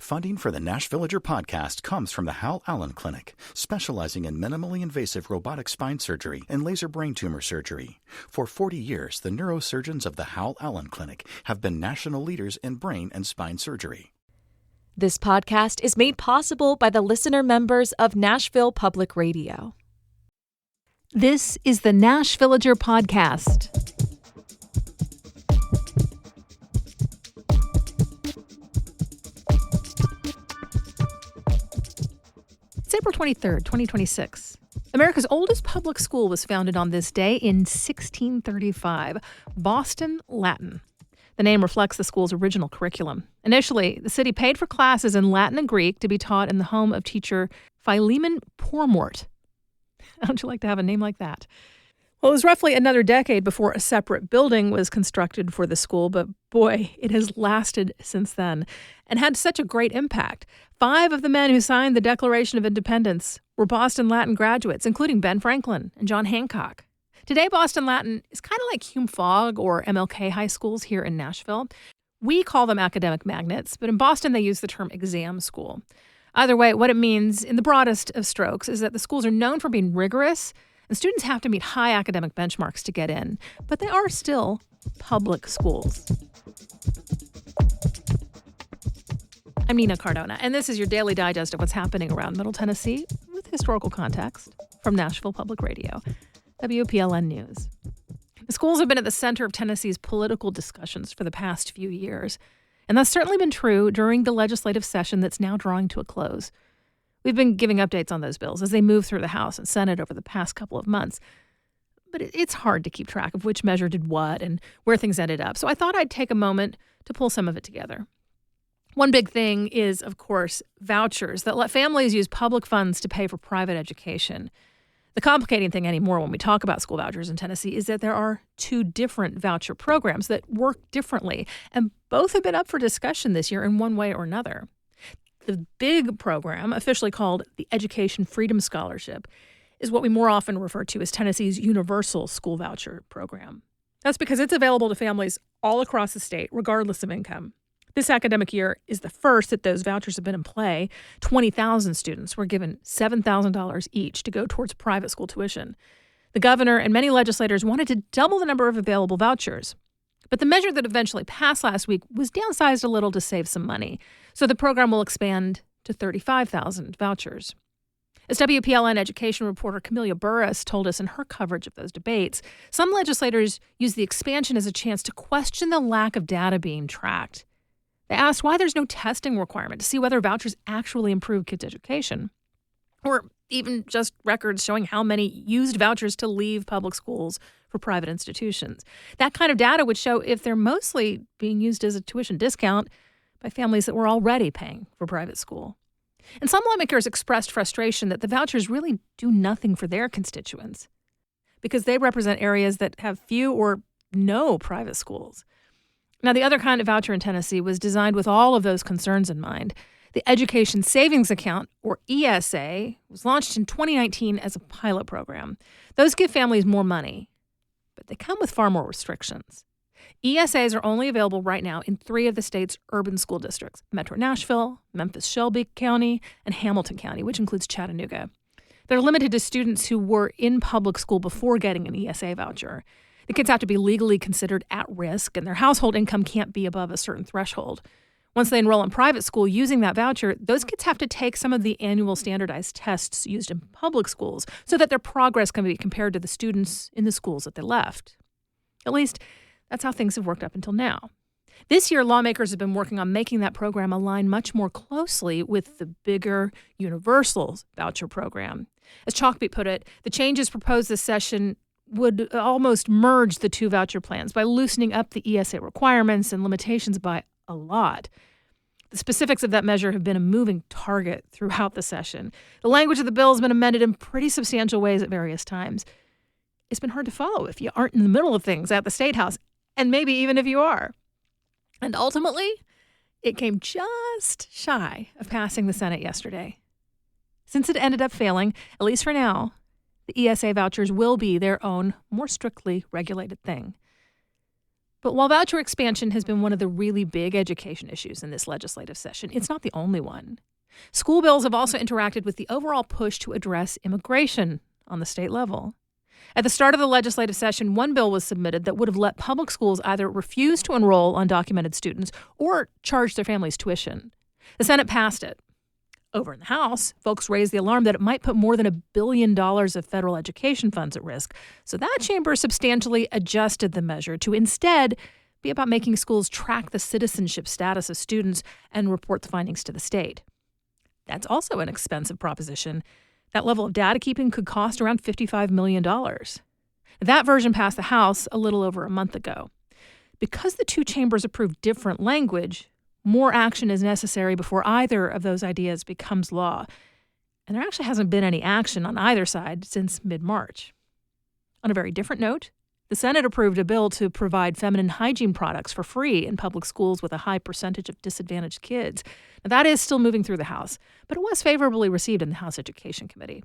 Funding for the Nashvillager podcast comes from the Hal Allen Clinic, specializing in minimally invasive robotic spine surgery and laser brain tumor surgery. For 40 years, the neurosurgeons of the Hal Allen Clinic have been national leaders in brain and spine surgery. This podcast is made possible by the listener members of Nashville Public Radio. This is the Nashvillager podcast. It's April 23rd, 2026. America's oldest public school was founded on this day in 1635, Boston Latin. The name reflects the school's original curriculum. Initially, the city paid for classes in Latin and Greek to be taught in the home of teacher Philemon Pourmort. How'd you like to have a name like that? Well, it was roughly another decade before a separate building was constructed for the school, but boy, it has lasted since then and had such a great impact. 5 of the men who signed the Declaration of Independence were Boston Latin graduates, including Ben Franklin and John Hancock. Today, Boston Latin is kind of like Hume Fogg or MLK high schools here in Nashville. We call them academic magnets, but in Boston, they use the term exam school. Either way, what it means in the broadest of strokes is that the schools are known for being rigorous, and students have to meet high academic benchmarks to get in, but they are still public schools. I'm Nina Cardona, and this is your daily digest of what's happening around Middle Tennessee with historical context from Nashville Public Radio, WPLN News. The schools have been at the center of Tennessee's political discussions for the past few years, and that's certainly been true during the legislative session that's now drawing to a close. We've been giving updates on those bills as they move through the House and Senate over the past couple of months. But it's hard to keep track of which measure did what and where things ended up. So I thought I'd take a moment to pull some of it together. One big thing is, of course, vouchers that let families use public funds to pay for private education. The complicating thing anymore when we talk about school vouchers in Tennessee is that there are 2 different voucher programs that work differently, and both have been up for discussion this year in one way or another. The big program, officially called the Education Freedom Scholarship, is what we more often refer to as Tennessee's Universal School Voucher Program. That's because it's available to families all across the state, regardless of income. This academic year is the first that those vouchers have been in play. 20,000 students were given $7,000 each to go towards private school tuition. The governor and many legislators wanted to double the number of available vouchers. But the measure that eventually passed last week was downsized a little to save some money. So the program will expand to 35,000 vouchers. As WPLN education reporter Camelia Burris told us in her coverage of those debates, some legislators use the expansion as a chance to question the lack of data being tracked. They asked why there's no testing requirement to see whether vouchers actually improve kids' education, or even just records showing how many used vouchers to leave public schools for private institutions. That kind of data would show if they're mostly being used as a tuition discount by families that were already paying for private school. And some lawmakers expressed frustration that the vouchers really do nothing for their constituents because they represent areas that have few or no private schools. Now, the other kind of voucher in Tennessee was designed with all of those concerns in mind. The Education Savings Account, or ESA, was launched in 2019 as a pilot program. Those give families more money, but they come with far more restrictions. ESAs are only available right now in 3 of the state's urban school districts: Metro Nashville, Memphis-Shelby County, and Hamilton County, which includes Chattanooga. They're limited to students who were in public school before getting an ESA voucher. The kids have to be legally considered at risk, and their household income can't be above a certain threshold. Once they enroll in private school using that voucher, those kids have to take some of the annual standardized tests used in public schools so that their progress can be compared to the students in the schools that they left. At least, that's how things have worked up until now. This year, lawmakers have been working on making that program align much more closely with the bigger Universal Voucher Program. As Chalkbeat put it, the changes proposed this session would almost merge the 2 voucher plans by loosening up the ESA requirements and limitations by a lot. The specifics of that measure have been a moving target throughout the session. The language of the bill has been amended in pretty substantial ways at various times. It's been hard to follow if you aren't in the middle of things at the State House, and maybe even if you are. And ultimately, it came just shy of passing the Senate yesterday. Since it ended up failing, at least for now, the ESA vouchers will be their own, more strictly regulated thing. But while voucher expansion has been one of the really big education issues in this legislative session, it's not the only one. School bills have also interacted with the overall push to address immigration on the state level. At the start of the legislative session, one bill was submitted that would have let public schools either refuse to enroll undocumented students or charge their families tuition. The Senate passed it. Over in the House, folks raised the alarm that it might put more than $1 billion of federal education funds at risk. So that chamber substantially adjusted the measure to instead be about making schools track the citizenship status of students and report the findings to the state. That's also an expensive proposition. That level of data keeping could cost around $55 million. That version passed the House a little over a month ago. Because the two chambers approved different language, more action is necessary before either of those ideas becomes law. And there actually hasn't been any action on either side since mid-March. On a very different note, the Senate approved a bill to provide feminine hygiene products for free in public schools with a high percentage of disadvantaged kids. Now, that is still moving through the House, but it was favorably received in the House Education Committee.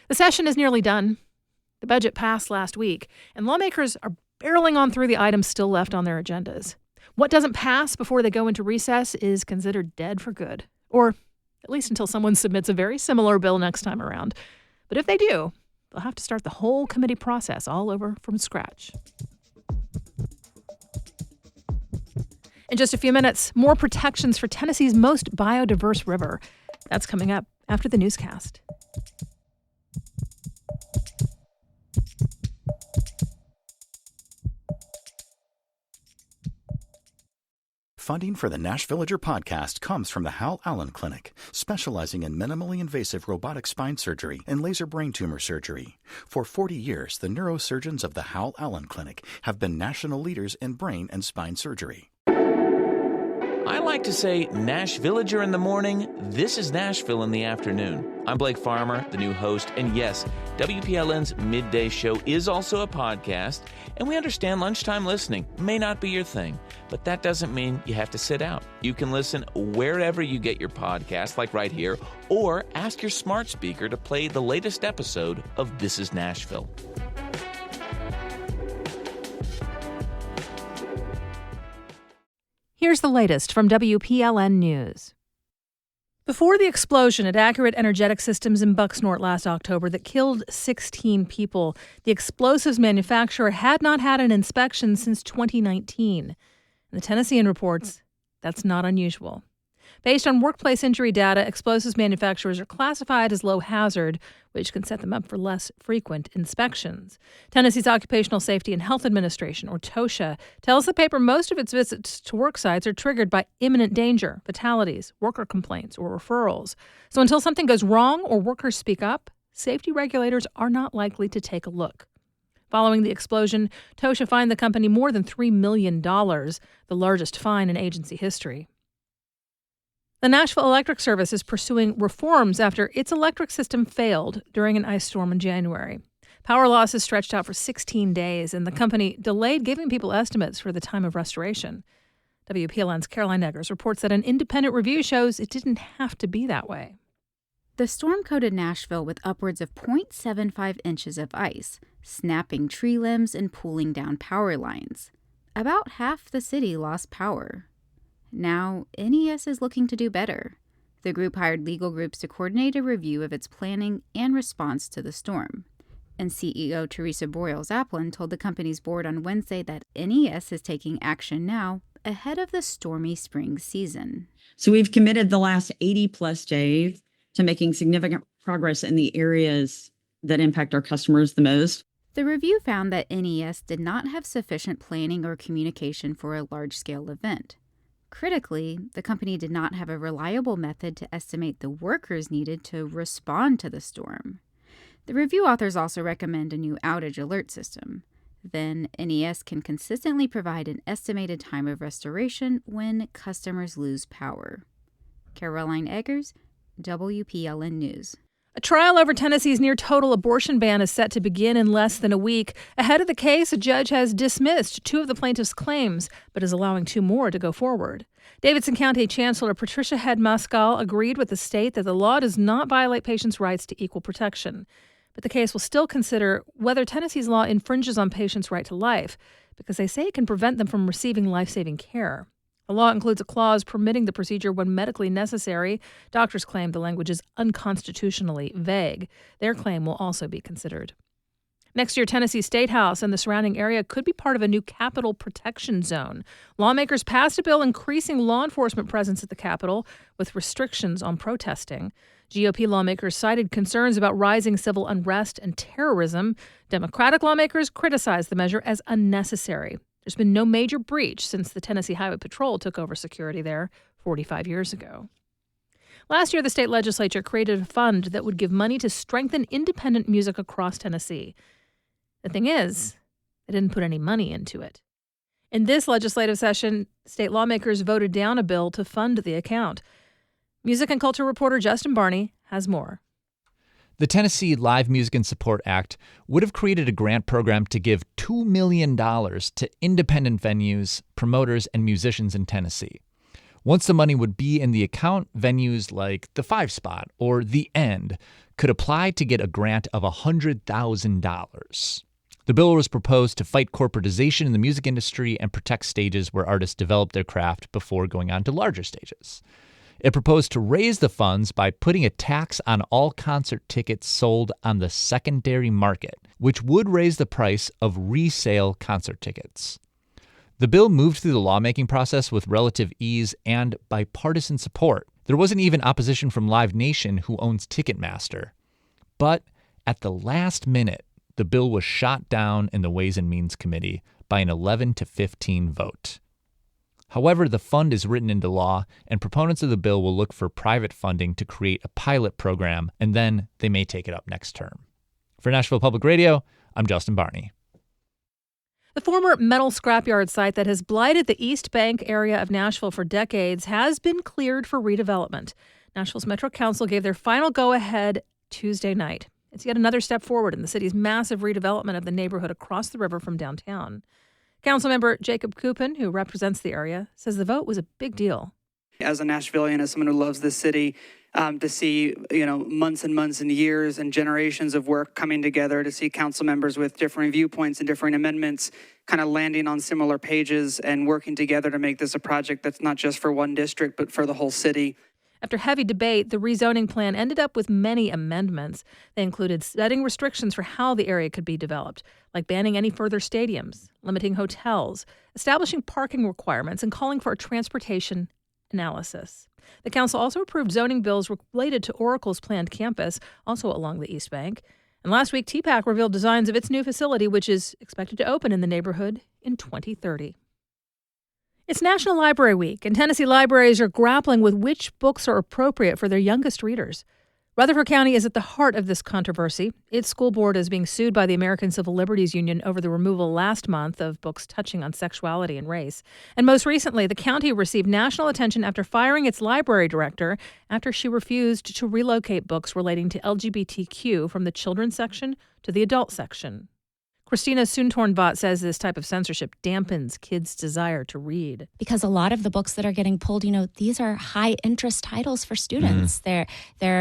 The session is nearly done. The budget passed last week, and lawmakers are barreling on through the items still left on their agendas. What doesn't pass before they go into recess is considered dead for good, or at least until someone submits a very similar bill next time around. But if they do, they'll have to start the whole committee process all over from scratch. In just a few minutes, more protections for Tennessee's most biodiverse river. That's coming up after the newscast. Funding for the Nash Villager podcast comes from the Hal Allen Clinic, specializing in minimally invasive robotic spine surgery and laser brain tumor surgery. For 40 years, the neurosurgeons of the Hal Allen Clinic have been national leaders in brain and spine surgery. I like to say Nash Villager in the morning, this is Nashville in the afternoon. I'm Blake Farmer, the new host, and yes, WPLN's midday show is also a podcast, and we understand lunchtime listening may not be your thing, but that doesn't mean you have to sit out. You can listen wherever you get your podcast, like right here, or ask your smart speaker to play the latest episode of This is Nashville. Here's the latest from WPLN News. Before the explosion at Accurate Energetic Systems in Bucksnort last October that killed 16 people, the explosives manufacturer had not had an inspection since 2019. The Tennessean reports that's not unusual. Based on workplace injury data, explosives manufacturers are classified as low hazard, which can set them up for less frequent inspections. Tennessee's Occupational Safety and Health Administration, or TOSHA, tells the paper most of its visits to work sites are triggered by imminent danger, fatalities, worker complaints, or referrals. So until something goes wrong or workers speak up, safety regulators are not likely to take a look. Following the explosion, TOSHA fined the company more than $3 million, the largest fine in agency history. The Nashville Electric Service is pursuing reforms after its electric system failed during an ice storm in January. Power losses stretched out for 16 days, and the company delayed giving people estimates for the time of restoration. WPLN's Caroline Eggers reports that an independent review shows it didn't have to be that way. The storm coated Nashville with upwards of 0.75 inches of ice, snapping tree limbs and pulling down power lines. About half the city lost power. Now, NES is looking to do better. The group hired legal groups to coordinate a review of its planning and response to the storm. And CEO Teresa Boyle-Zaplin told the company's board on Wednesday that NES is taking action now ahead of the stormy spring season. So we've committed the last 80-plus days to making significant progress in the areas that impact our customers the most. The review found that NES did not have sufficient planning or communication for a large-scale event. Critically, the company did not have a reliable method to estimate the workers needed to respond to the storm. The review authors also recommend a new outage alert system. Then, NES can consistently provide an estimated time of restoration when customers lose power. Caroline Eggers, WPLN News. A trial over Tennessee's near-total abortion ban is set to begin in less than a week. Ahead of the case, a judge has dismissed 2 of the plaintiffs' claims, but is allowing 2 more to go forward. Davidson County Chancellor Patricia Head Muscal agreed with the state that the law does not violate patients' rights to equal protection. But the case will still consider whether Tennessee's law infringes on patients' right to life, because they say it can prevent them from receiving life-saving care. The law includes a clause permitting the procedure when medically necessary. Doctors claim the language is unconstitutionally vague. Their claim will also be considered. Next year, Tennessee State House and the surrounding area could be part of a new Capitol Protection Zone. Lawmakers passed a bill increasing law enforcement presence at the Capitol with restrictions on protesting. GOP lawmakers cited concerns about rising civil unrest and terrorism. Democratic lawmakers criticized the measure as unnecessary. There's been no major breach since the Tennessee Highway Patrol took over security there 45 years ago. Last year, the state legislature created a fund that would give money to strengthen independent music across Tennessee. The thing is, they didn't put any money into it. In this legislative session, state lawmakers voted down a bill to fund the account. Music and culture reporter Justin Barney has more. The Tennessee Live Music and Support Act would have created a grant program to give $2 million to independent venues, promoters, and musicians in Tennessee. Once the money would be in the account, venues like the Five Spot or The End could apply to get a grant of $100,000. The bill was proposed to fight corporatization in the music industry and protect stages where artists develop their craft before going on to larger stages. It proposed to raise the funds by putting a tax on all concert tickets sold on the secondary market, which would raise the price of resale concert tickets. The bill moved through the lawmaking process with relative ease and bipartisan support. There wasn't even opposition from Live Nation, who owns Ticketmaster. But at the last minute, the bill was shot down in the Ways and Means Committee by an 11-15 vote. However, the fund is written into law, and proponents of the bill will look for private funding to create a pilot program, and then they may take it up next term. For Nashville Public Radio, I'm Justin Barney. The former metal scrapyard site that has blighted the East Bank area of Nashville for decades has been cleared for redevelopment. Nashville's Metro Council gave their final go-ahead Tuesday night. It's yet another step forward in the city's massive redevelopment of the neighborhood across the river from downtown. Councilmember Jacob Coupin, who represents the area, says the vote was a big deal. As a Nashvilleian, as someone who loves this city, to see, months and months and years and generations of work coming together, to see council members with different viewpoints and different amendments kind of landing on similar pages and working together to make this a project that's not just for one district, but for the whole city. After heavy debate, the rezoning plan ended up with many amendments. They included setting restrictions for how the area could be developed, like banning any further stadiums, limiting hotels, establishing parking requirements, and calling for a transportation analysis. The council also approved zoning bills related to Oracle's planned campus, also along the East Bank. And last week, TPAC revealed designs of its new facility, which is expected to open in the neighborhood in 2030. It's National Library Week, and Tennessee libraries are grappling with which books are appropriate for their youngest readers. Rutherford County is at the heart of this controversy. Its school board is being sued by the American Civil Liberties Union over the removal last month of books touching on sexuality and race. And most recently, the county received national attention after firing its library director after she refused to relocate books relating to LGBTQ from the children's section to the adult section. Christina Soontornvat says this type of censorship dampens kids' desire to read. Because a lot of the books that are getting pulled, these are high-interest titles for students. They're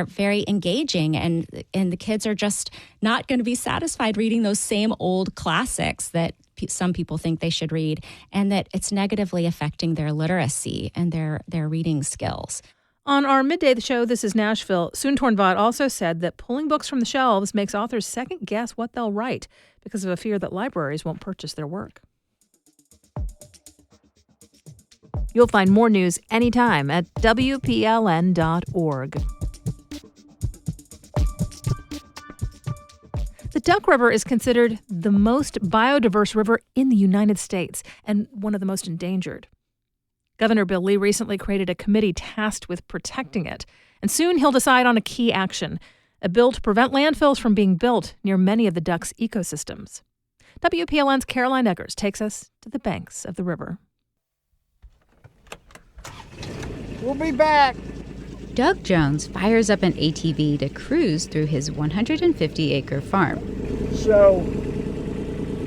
very engaging, and the kids are just not going to be satisfied reading those same old classics that some people think they should read, and that it's negatively affecting their literacy and their reading skills. On our midday show, This is Nashville, Soontornvat also said that pulling books from the shelves makes authors second-guess what they'll write because of a fear that libraries won't purchase their work. You'll find more news anytime at WPLN.org. The Duck River is considered the most biodiverse river in the United States and one of the most endangered. Governor Bill Lee recently created a committee tasked with protecting it, and soon he'll decide on a key action, a bill to prevent landfills from being built near many of the duck's ecosystems. WPLN's Caroline Eggers takes us to the banks of the river. We'll be back. Doug Jones fires up an ATV to cruise through his 150-acre farm. So,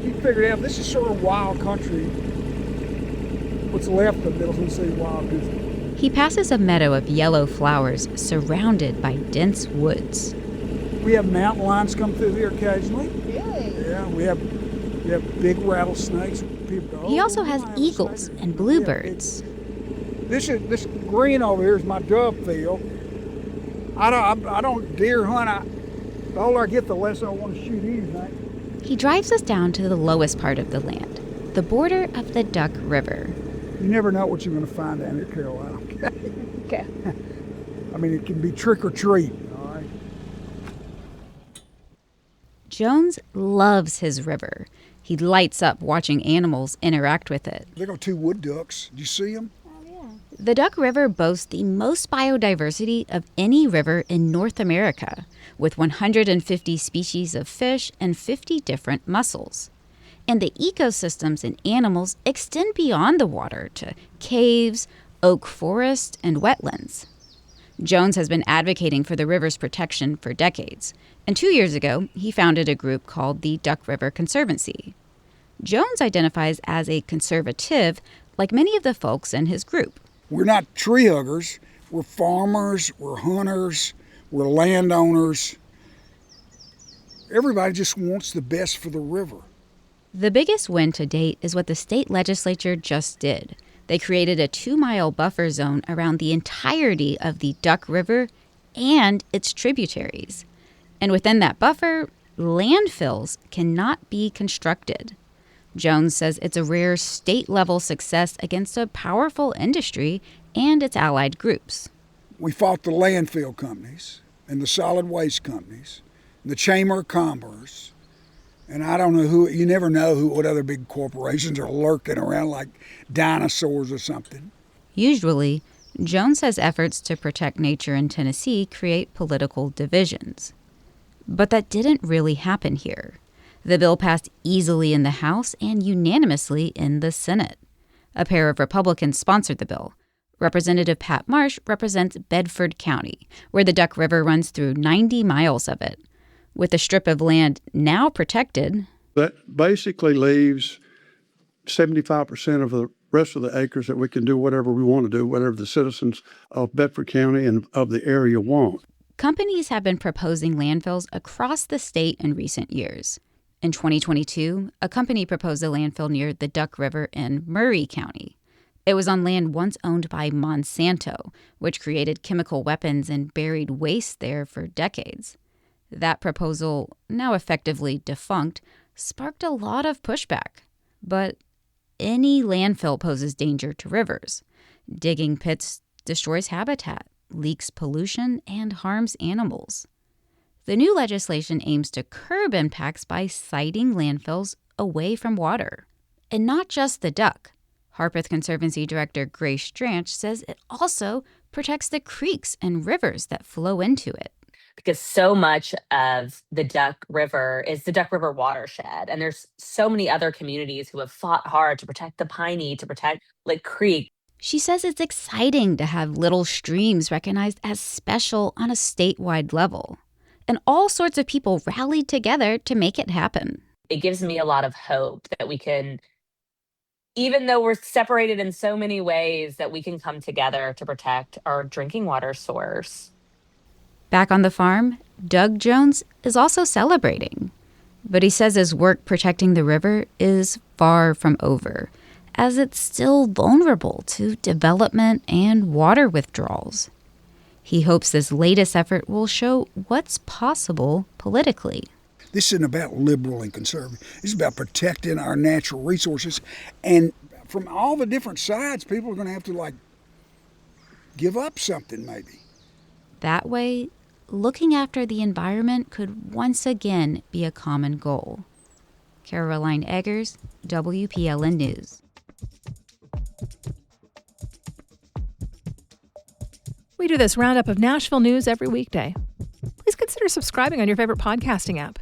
he figured out this is sort of wild country. What's left of it is wild goose. He passes a meadow of yellow flowers surrounded by dense woods. We have mountain lions come through here occasionally. Really? Yeah, we have big rattlesnakes. People go, He also has eagles and bluebirds. This green over here is my dove field. I don't deer hunt. The older I get, the less I want to shoot anything. He drives us down to the lowest part of the land, the border of the Duck River. You never know what you're going to find down here, Carolina. Okay. I mean, it can be trick or treat. All right. Jones loves his river. He lights up watching animals interact with it. There go 2 wood ducks. Did you see them? The Duck River boasts the most biodiversity of any river in North America, with 150 species of fish and 50 different mussels. And the ecosystems and animals extend beyond the water to caves, oak forest, and wetlands. Jones has been advocating for the river's protection for decades, and 2 years ago, he founded a group called the Duck River Conservancy. Jones identifies as a conservative, like many of the folks in his group. We're not tree huggers. We're farmers. We're hunters. We're landowners. Everybody just wants the best for the river. The biggest win to date is what the state legislature just did. They created a 2-mile buffer zone around the entirety of the Duck River and its tributaries. And within that buffer, landfills cannot be constructed. Jones says it's a rare state-level success against a powerful industry and its allied groups. We fought the landfill companies and the solid waste companies, and the Chamber of Commerce, and I don't know who. You never know what other big corporations are lurking around like dinosaurs or something. Usually, Jones says efforts to protect nature in Tennessee create political divisions. But that didn't really happen here. The bill passed easily in the House and unanimously in the Senate. A pair of Republicans sponsored the bill. Representative Pat Marsh represents Bedford County, where the Duck River runs through 90 miles of it. With a strip of land now protected, that basically leaves 75% of the rest of the acres that we can do whatever we want to do, whatever the citizens of Bedford County and of the area want. Companies have been proposing landfills across the state in recent years. In 2022, a company proposed a landfill near the Duck River in Murray County. It was on land once owned by Monsanto, which created chemical weapons and buried waste there for decades. That proposal, now effectively defunct, sparked a lot of pushback. But any landfill poses danger to rivers. Digging pits destroys habitat, leaks pollution, and harms animals. The new legislation aims to curb impacts by siting landfills away from water. And not just the duck. Harpeth Conservancy Director Grace Stranch says it also protects the creeks and rivers that flow into it. Because so much of the Duck River is the Duck River watershed. And there's so many other communities who have fought hard to protect the Piney, to protect Lick Creek. She says it's exciting to have little streams recognized as special on a statewide level. And all sorts of people rallied together to make it happen. It gives me a lot of hope that we can, even though we're separated in so many ways, that we can come together to protect our drinking water source. Back on the farm, Doug Jones is also celebrating. But he says his work protecting the river is far from over, as it's still vulnerable to development and water withdrawals. He hopes this latest effort will show what's possible politically. This isn't about liberal and conservative. It's about protecting our natural resources. And from all the different sides, people are going to have to, give up something maybe. That way, looking after the environment could once again be a common goal. Caroline Eggers, WPLN News. We do this roundup of Nashville news every weekday. Please consider subscribing on your favorite podcasting app.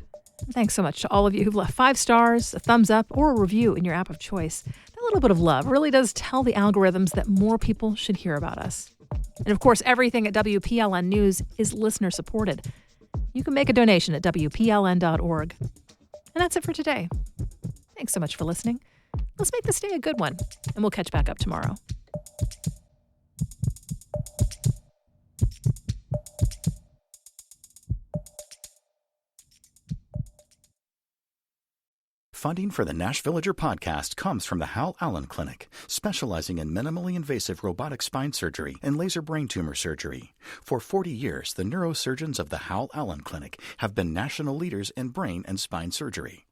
Thanks so much to all of you who've left 5 stars, a thumbs up, or a review in your app of choice. That little bit of love really does tell the algorithms that more people should hear about us. And of course, everything at WPLN News is listener supported. You can make a donation at WPLN.org. And that's it for today. Thanks so much for listening. Let's make this day a good one, and we'll catch back up tomorrow. Funding for the Nash Villager podcast comes from the Hal Allen Clinic, specializing in minimally invasive robotic spine surgery and laser brain tumor surgery. For 40 years, the neurosurgeons of the Hal Allen Clinic have been national leaders in brain and spine surgery.